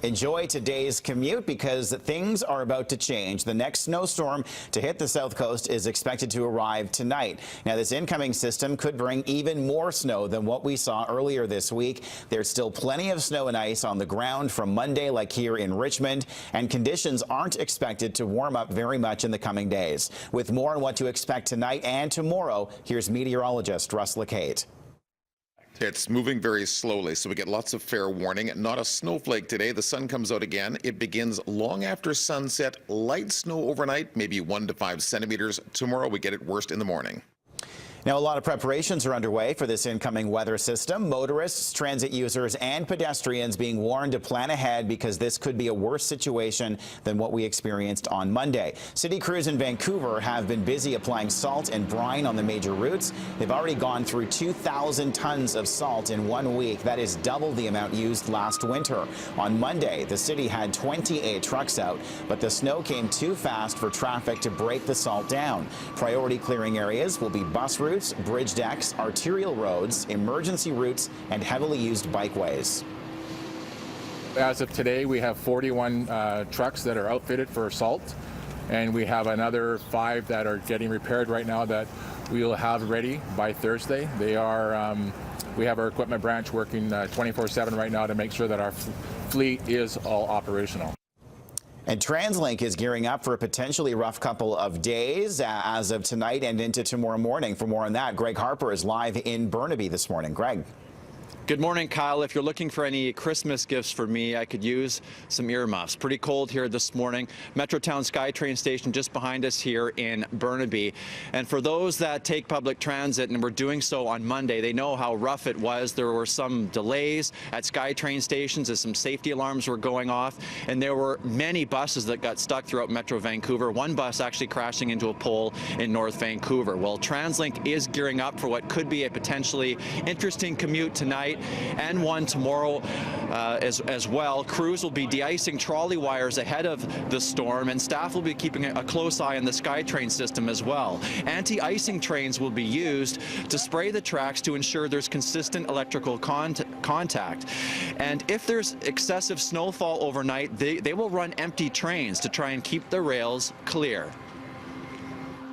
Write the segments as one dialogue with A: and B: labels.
A: Enjoy today's commute because things are about to change. The next snowstorm to hit the south coast is expected to arrive tonight. Now, this incoming system could bring even more snow than what we saw earlier this week. There's still plenty of snow and ice on the ground from Monday, like here in Richmond, and conditions aren't expected to warm up very much in the coming days. With more on what to expect tonight and tomorrow, here's meteorologist Russ Lacate.
B: It's moving very slowly, so we get lots of fair warning. Not a snowflake today. The sun comes out again. It begins long after sunset. Light snow overnight, maybe 1 to 5 centimeters. Tomorrow we get it worst in the morning.
A: Now, a lot of preparations are underway for this incoming weather system. Motorists, transit users, and pedestrians being warned to plan ahead because this could be a worse situation than what we experienced on Monday. City crews in Vancouver have been busy applying salt and brine on the major routes. They've already gone through 2,000 tons of salt in 1 week. That is double the amount used last winter. On Monday, the city had 28 trucks out, but the snow came too fast for traffic to break the salt down. Priority clearing areas will be bus routes, bridge decks, arterial roads, emergency routes, and heavily used bikeways.
C: As of today, we have 41 trucks that are outfitted for salt, and we have another 5 that are getting repaired right now that we'll have ready by Thursday. They are, we have our equipment branch working 24/7 right now to make sure that our fleet is all operational.
A: And TransLink is gearing up for a potentially rough couple of days as of tonight and into tomorrow morning. For more on that, Greg Harper is live in Burnaby this morning. Greg.
D: Good morning, Kyle. If you're looking for any Christmas gifts for me, I could use some earmuffs. Pretty cold here this morning. Metrotown SkyTrain station just behind us here in Burnaby. And for those that take public transit and were doing so on Monday, they know how rough it was. There were some delays at SkyTrain stations as some safety alarms were going off. And there were many buses that got stuck throughout Metro Vancouver. One bus actually crashing into a pole in North Vancouver. Well, TransLink is gearing up for what could be a potentially interesting commute tonight and one tomorrow as well. Crews will be de-icing trolley wires ahead of the storm, and staff will be keeping a close eye on the SkyTrain system as well. Anti-icing trains will be used to spray the tracks to ensure there's consistent electrical contact. And if there's excessive snowfall overnight, they will run empty trains to try and keep the rails clear.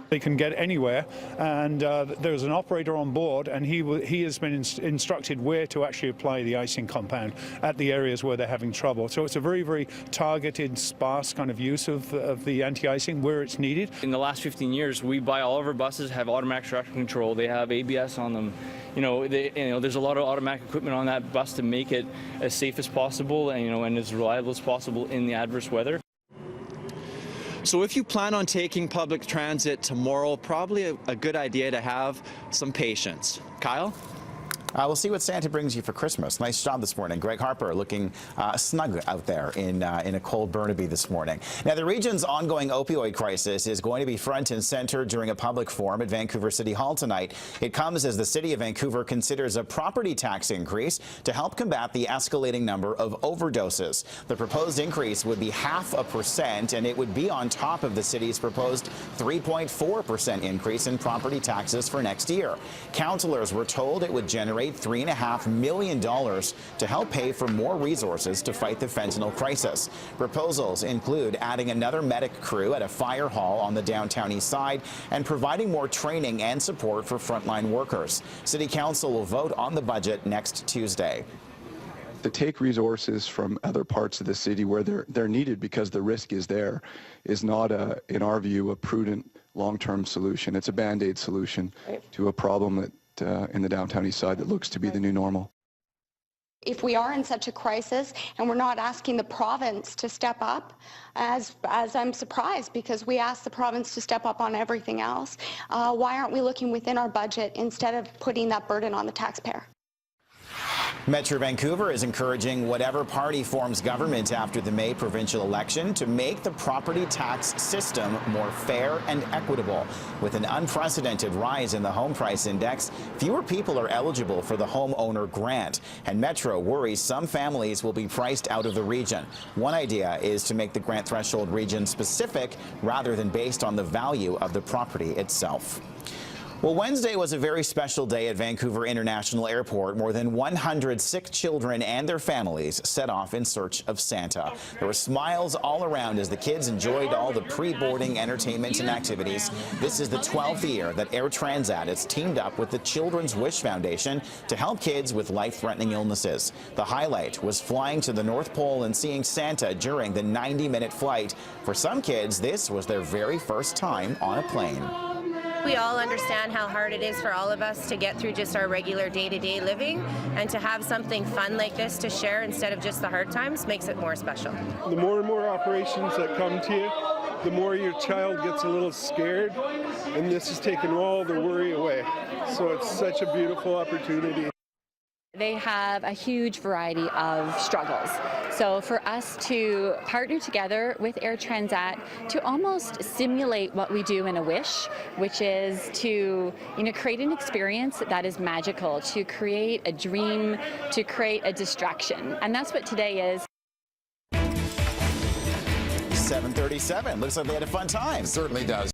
E: They can get anywhere, and there's an operator on board, and he has been instructed where to actually apply the icing compound at the areas where they're having trouble. So it's a very, very targeted, sparse kind of use of the anti-icing where it's needed.
F: In the last 15 years, we buy all of our buses have automatic traction control. They have ABS on them. There's a lot of automatic equipment on that bus to make it as safe as possible and as reliable as possible in the adverse weather.
D: So if you plan on taking public transit tomorrow, probably a good idea to have some patience. Kyle?
A: We'll see what Santa brings you for Christmas. Nice job this morning. Greg Harper looking snug out there in a cold Burnaby this morning. Now, the region's ongoing opioid crisis is going to be front and center during a public forum at Vancouver City Hall tonight. It comes as the City of Vancouver considers a property tax increase to help combat the escalating number of overdoses. The proposed increase would be 0.5%, and it would be on top of the city's proposed 3.4% increase in property taxes for next year. Councillors were told it would generate $3.5 million to help pay for more resources to fight the fentanyl crisis. Proposals include adding another medic crew at a fire hall on the downtown east side and providing more training and support for frontline workers. City Council will vote on the budget next Tuesday.
G: To take resources from other parts of the city where they're needed because the risk is there is not, in our view, a prudent long-term solution. It's a Band-Aid solution to a problem that in the downtown east side that looks to be the new normal.
H: If we are in such a crisis and we're not asking the province to step up, as I'm surprised because we asked the province to step up on everything else, why aren't we looking within our budget instead of putting that burden on the taxpayer?
A: Metro Vancouver is encouraging whatever party forms government after the May provincial election to make the property tax system more fair and equitable. With an unprecedented rise in the home price index, fewer people are eligible for the homeowner grant, and Metro worries some families will be priced out of the region. One idea is to make the grant threshold region specific rather than based on the value of the property itself. Well, Wednesday was a very special day at Vancouver International Airport. More than 100 sick children and their families set off in search of Santa. There were smiles all around as the kids enjoyed all the pre-boarding entertainment and activities. This is the 12th year that Air Transat has teamed up with the Children's Wish Foundation to help kids with life-threatening illnesses. The highlight was flying to the North Pole and seeing Santa during the 90-minute flight. For some kids, this was their very first time on a plane.
I: We all understand how hard it is for all of us to get through just our regular day-to-day living, and to have something fun like this to share instead of just the hard times makes it more special.
J: The more and more operations that come to you, the more your child gets a little scared, and this has taken all the worry away. So it's such a beautiful opportunity.
K: They have a huge variety of struggles. So for us to partner together with Air Transat to almost simulate what we do in a Wish, which is to create an experience that is magical, to create a dream, to create a distraction. And that's what today is.
A: 7:37. Looks like they had a fun time.
B: Certainly does.